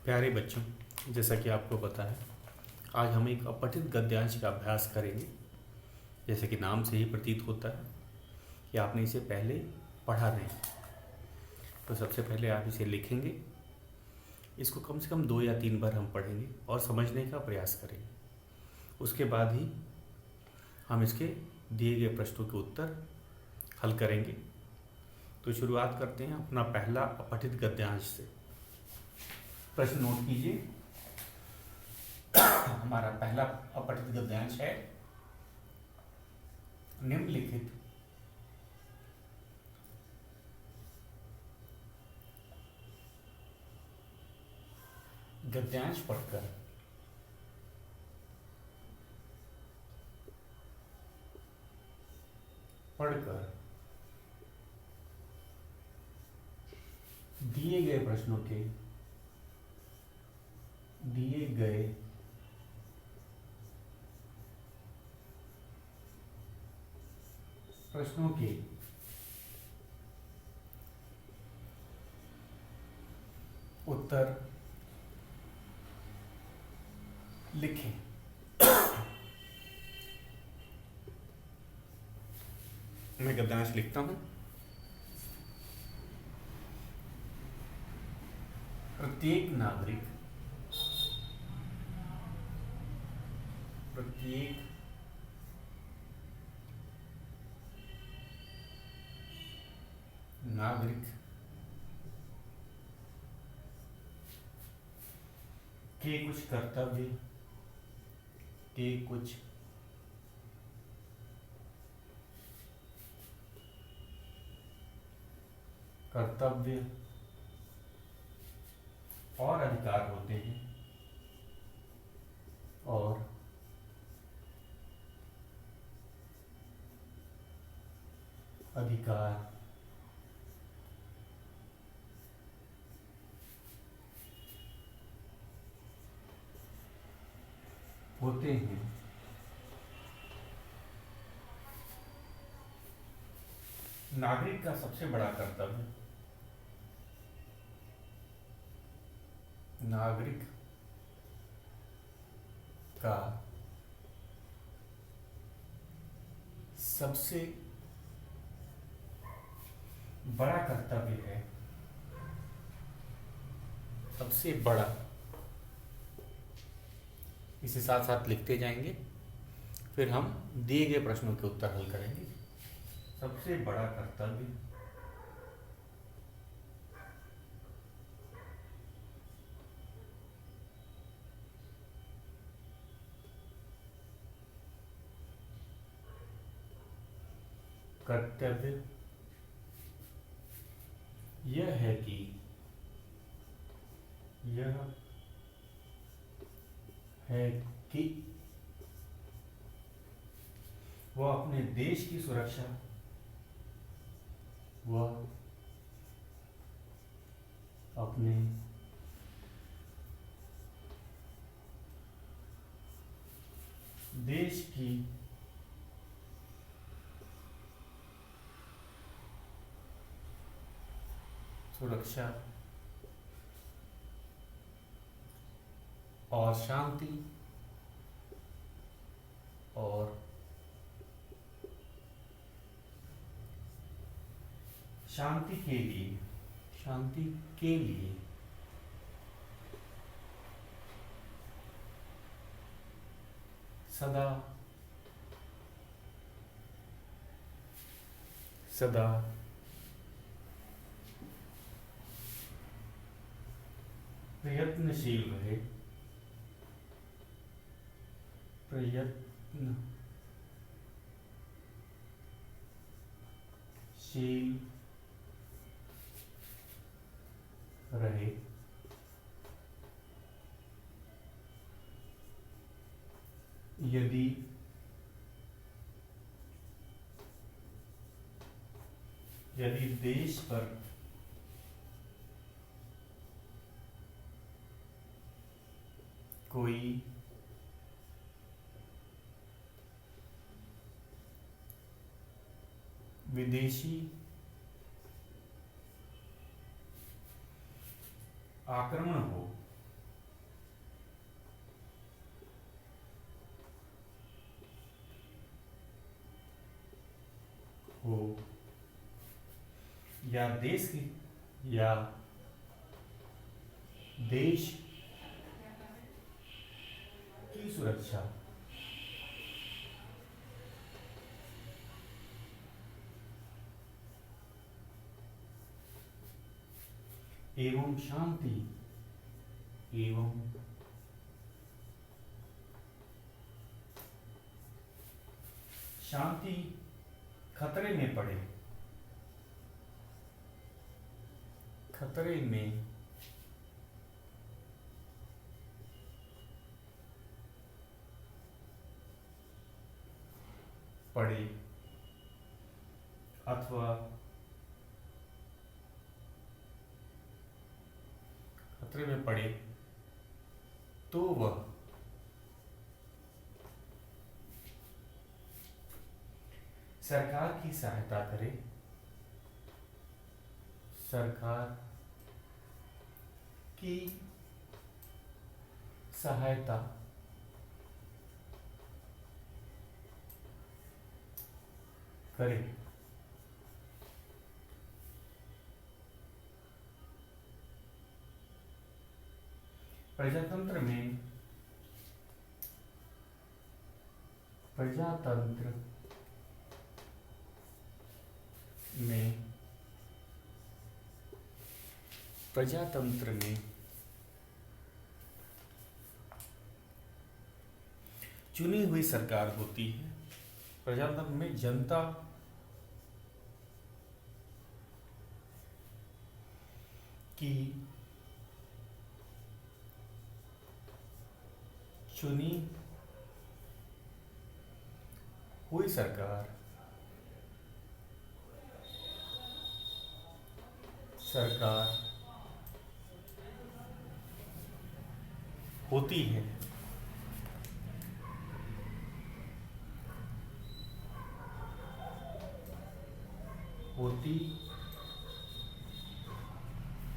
प्यारे बच्चों, जैसा कि आपको पता है, आज हम एक अपठित गद्यांश का अभ्यास करेंगे। जैसे कि नाम से ही प्रतीत होता है कि आपने इसे पहले पढ़ा नहीं। तो सबसे पहले आप इसे लिखेंगे। इसको कम से कम 2 या 3 बार हम पढ़ेंगे और समझने का प्रयास करेंगे। उसके बाद ही हम इसके दिए गए प्रश्नों के उत्तर हल करेंगे। तो शुरुआत करते हैं अपना पहला अपठित गद्यांश से। प्रश्न नोट कीजिए। हमारा पहला अपठित गद्यांश है, निम्नलिखित गद्यांश पढ़कर दिए गए प्रश्नों के उत्तर लिखें। मैं गद्यांश लिखता हूं। प्रत्येक नागरिक के कुछ कर्तव्य और अधिकार होते हैं नागरिक का सबसे बड़ा कर्तव्य है, सबसे बड़ा। इसे साथ साथ लिखते जाएंगे, फिर हम दिए गए प्रश्नों के उत्तर हल करेंगे। सबसे बड़ा कर्तव्य यह है कि वह अपने देश की सुरक्षा और शांति के लिए सदा प्रयत्नशील रहे। यदि देश पर कोई विदेशी आक्रमण हो या या देश की सुरक्षा एवं शांति खतरे में पड़े अथवा खतरे में पड़े तो वह सरकार की सहायता करे, करे। प्रजातंत्र में चुनी हुई सरकार होती है। प्रजातंत्र में जनता की चुनी हुई सरकार होती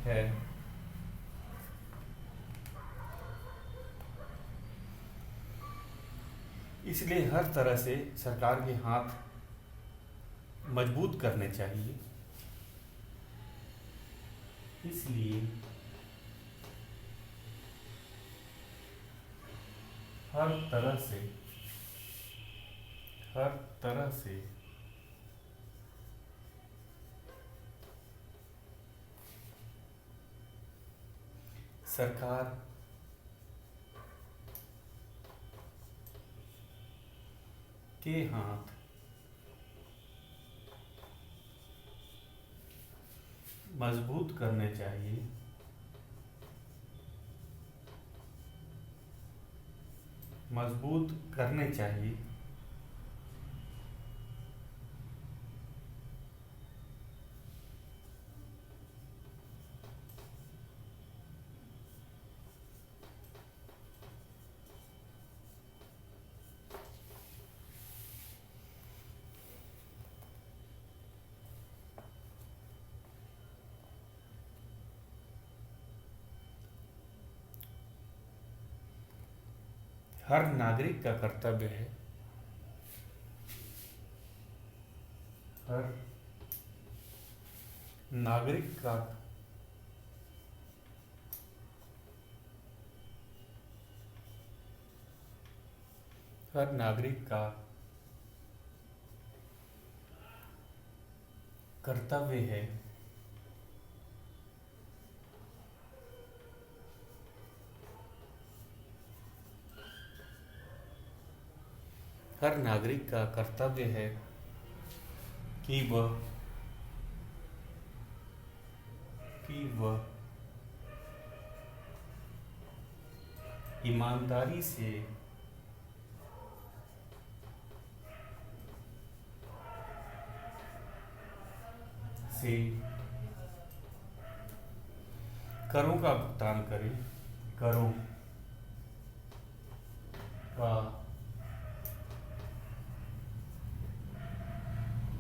है। इसलिए हर तरह से सरकार के हाथ मजबूत करने चाहिए। इसलिए हर तरह से सरकार के हाथ मजबूत करने चाहिए। हर नागरिक का कर्तव्य है हर नागरिक का कर्तव्य है हर नागरिक का कर्तव्य है कि वह ईमानदारी से करों का भुगतान करे। करों का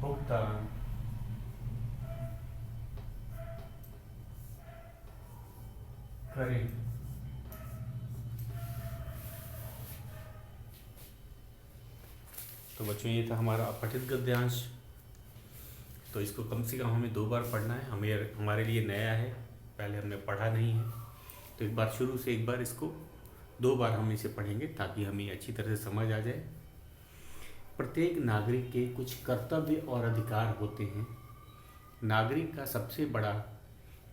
भुगतान करे। तो बच्चों, ये था हमारा अपठित गद्यांश। तो इसको कम से कम हमें 2 बार पढ़ना है। हमारे लिए नया है, पहले हमने पढ़ा नहीं है, तो एक बार शुरू से एक बार इसको 2 बार हम इसे पढ़ेंगे ताकि हमें अच्छी तरह से समझ आ जाए। प्रत्येक नागरिक के कुछ कर्तव्य और अधिकार होते हैं। नागरिक का सबसे बड़ा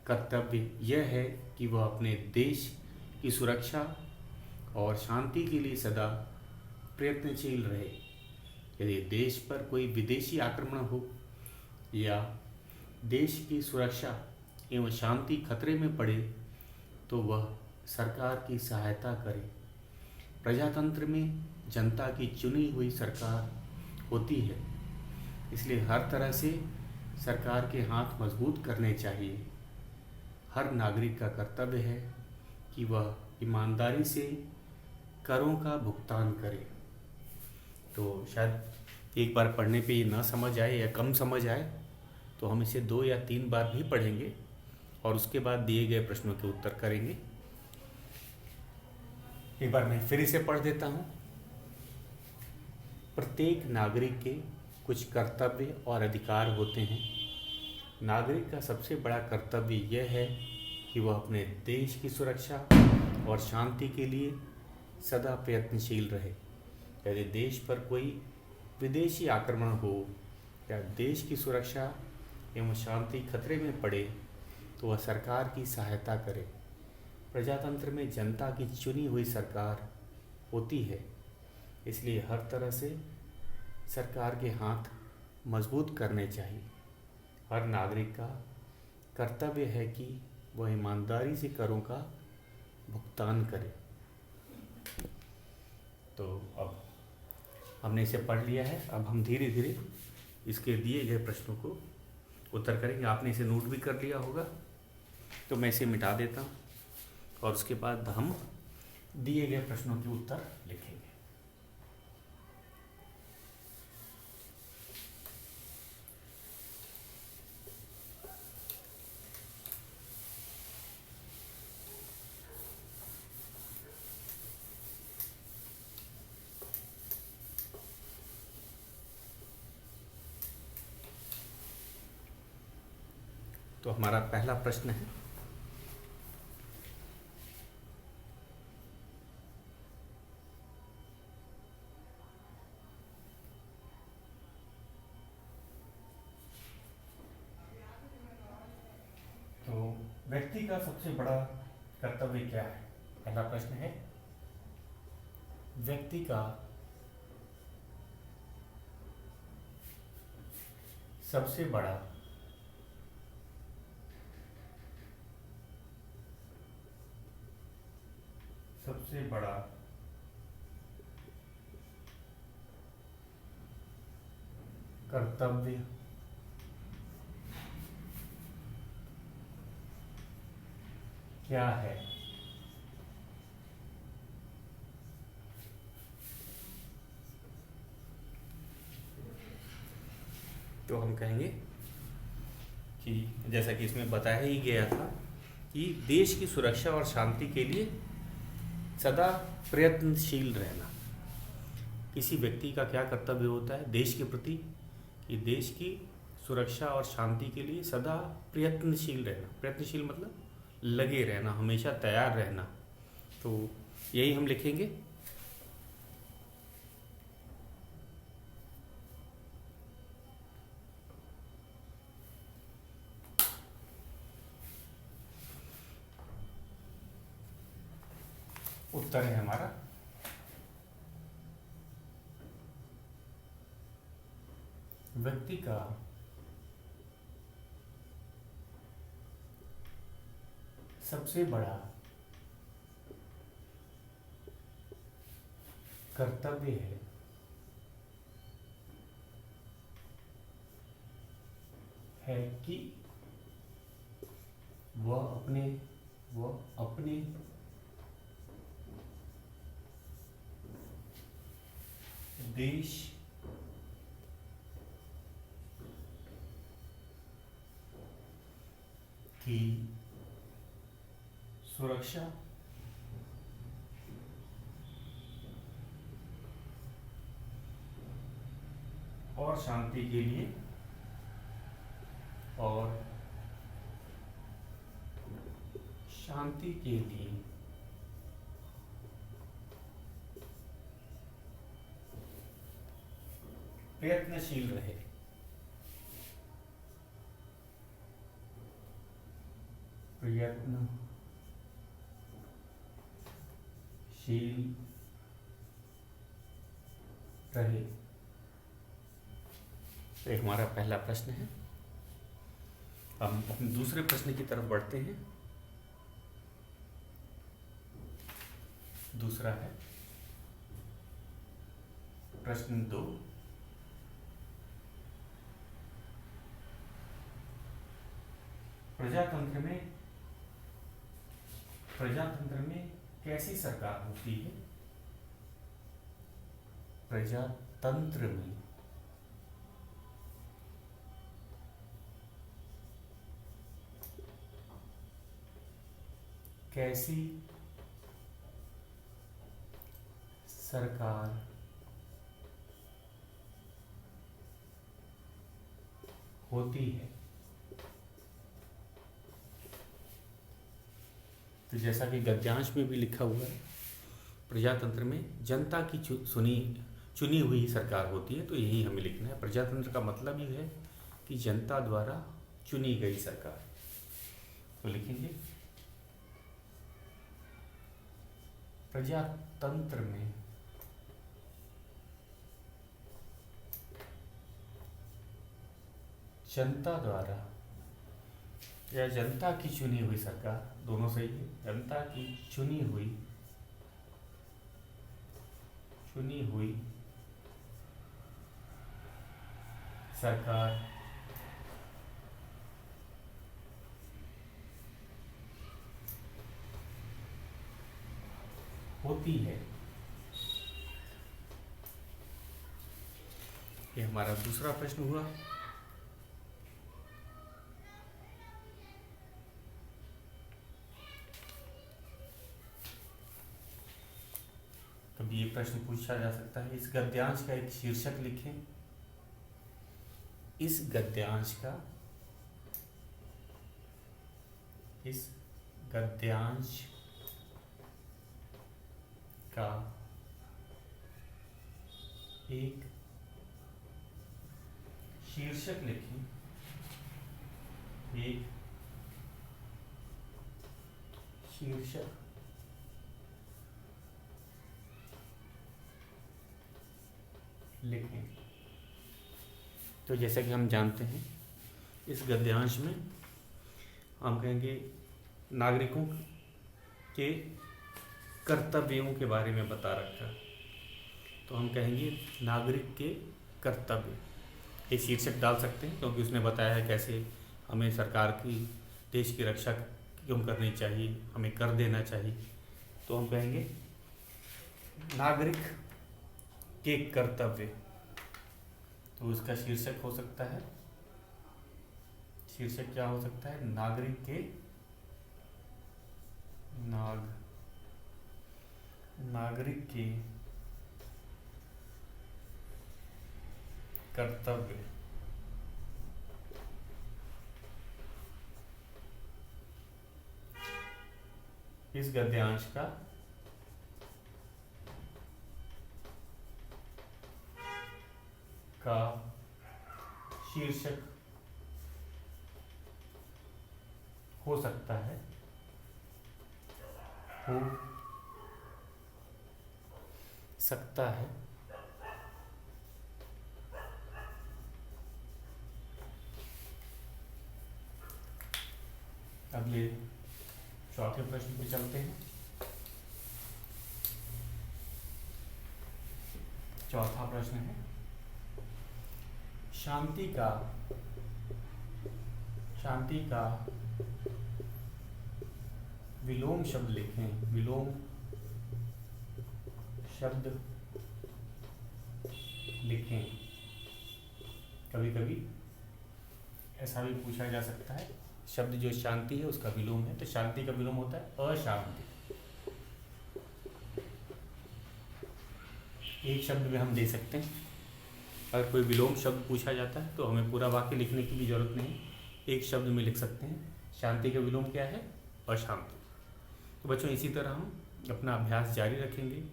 कर्तव्य यह है कि वह अपने देश की सुरक्षा और शांति के लिए सदा प्रयत्नशील रहे। यदि देश पर कोई विदेशी आक्रमण हो या देश की सुरक्षा एवं शांति खतरे में पड़े तो वह सरकार की सहायता करे। प्रजातंत्र में जनता की चुनी हुई सरकार होती है, इसलिए हर तरह से सरकार के हाथ मजबूत करने चाहिए। हर नागरिक का कर्तव्य है कि वह ईमानदारी से करों का भुगतान करे। तो शायद एक बार पढ़ने पे ये ना समझ आए या कम समझ आए, तो हम इसे 2 या 3 बार भी पढ़ेंगे और उसके बाद दिए गए प्रश्नों के उत्तर करेंगे। एक बार मैं फिर इसे पढ़ देता हूँ। प्रत्येक नागरिक के कुछ कर्तव्य और अधिकार होते हैं। नागरिक का सबसे बड़ा कर्तव्य यह है कि वह अपने देश की सुरक्षा और शांति के लिए सदा प्रयत्नशील रहे। यदि देश पर कोई विदेशी आक्रमण हो या देश की सुरक्षा एवं शांति खतरे में पड़े तो वह सरकार की सहायता करे। प्रजातंत्र में जनता की चुनी हुई सरकार होती है, इसलिए हर तरह से सरकार के हाथ मजबूत करने चाहिए। हर नागरिक का कर्तव्य है कि वह ईमानदारी से करों का भुगतान करे। तो अब हमने इसे पढ़ लिया है। अब हम धीरे धीरे इसके दिए गए प्रश्नों को उत्तर करेंगे। आपने इसे नोट भी कर लिया होगा, तो मैं इसे मिटा देता हूँ और उसके बाद हम दिए गए प्रश्नों के उत्तर लिखेंगे। तो हमारा पहला प्रश्न है, तो व्यक्ति का सबसे बड़ा कर्तव्य क्या है? पहला प्रश्न है, व्यक्ति का सबसे बड़ा कर्तव्य क्या है? तो हम कहेंगे कि जैसा कि इसमें बताया ही गया था कि देश की सुरक्षा और शांति के लिए सदा प्रयत्नशील रहना। किसी व्यक्ति का क्या कर्तव्य होता है देश के प्रति? कि देश की सुरक्षा और शांति के लिए सदा प्रयत्नशील रहना। प्रयत्नशील मतलब लगे रहना, हमेशा तैयार रहना। तो यही हम लिखेंगे। उत्तर है हमारा व्यक्ति का सबसे बड़ा कर्तव्य है कि वह अपने देश की सुरक्षा और शांति के लिए और शांति के लिए प्रयत्नशील रहे। प्रयत्नशील रहे। तो एक हमारा पहला प्रश्न है। हम अपने दूसरे प्रश्न की तरफ बढ़ते हैं। दूसरा है प्रश्न 2। प्रजातंत्र में कैसी सरकार होती है? प्रजातंत्र में कैसी सरकार होती है? तो जैसा कि गद्यांश में भी लिखा हुआ है, प्रजातंत्र में जनता की चुनी हुई सरकार होती है। तो यही हमें लिखना है। प्रजातंत्र का मतलब ये है कि जनता द्वारा चुनी गई सरकार। तो लिखेंगे प्रजातंत्र में जनता द्वारा या जनता की चुनी हुई सरकार, दोनों सही है। जनता की चुनी हुई सरकार होती है। ये हमारा दूसरा प्रश्न हुआ। कभी ये प्रश्न पूछा जा सकता है, इस गद्यांश का एक शीर्षक लिखें। इस गद्यांश का एक शीर्षक लिखें। एक शीर्षक लिखें। तो जैसा कि हम जानते हैं, इस गद्यांश में हम कहेंगे नागरिकों के कर्तव्यों के बारे में बता रखा। तो हम कहेंगे नागरिक के कर्तव्य। ये शीर्षक डाल सकते हैं क्योंकि उसने बताया है कैसे हमें सरकार की, देश की रक्षा क्यों करनी चाहिए, हमें कर देना चाहिए। तो हम कहेंगे नागरिक के कर्तव्य। तो इसका शीर्षक हो सकता है, शीर्षक क्या हो सकता है? नागरिक के कर्तव्य। इस गद्यांश का शीर्षक हो सकता है, अगले चौथे प्रश्न पे चलते हैं। चौथा प्रश्न है, शांति का विलोम शब्द लिखें। विलोम शब्द लिखें। कभी कभी ऐसा भी पूछा जा सकता है, शब्द जो शांति है उसका विलोम है। तो शांति का विलोम होता है अशांति। एक शब्द में हम दे सकते हैं। अगर कोई विलोम शब्द पूछा जाता है तो हमें पूरा वाक्य लिखने की भी जरूरत नहीं, एक शब्द में लिख सकते हैं। शांति का विलोम क्या है? अशांति। तो बच्चों इसी तरह हम अपना अभ्यास जारी रखेंगे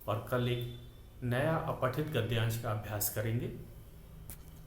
और कल एक नया अपठित गद्यांश का अभ्यास करेंगे।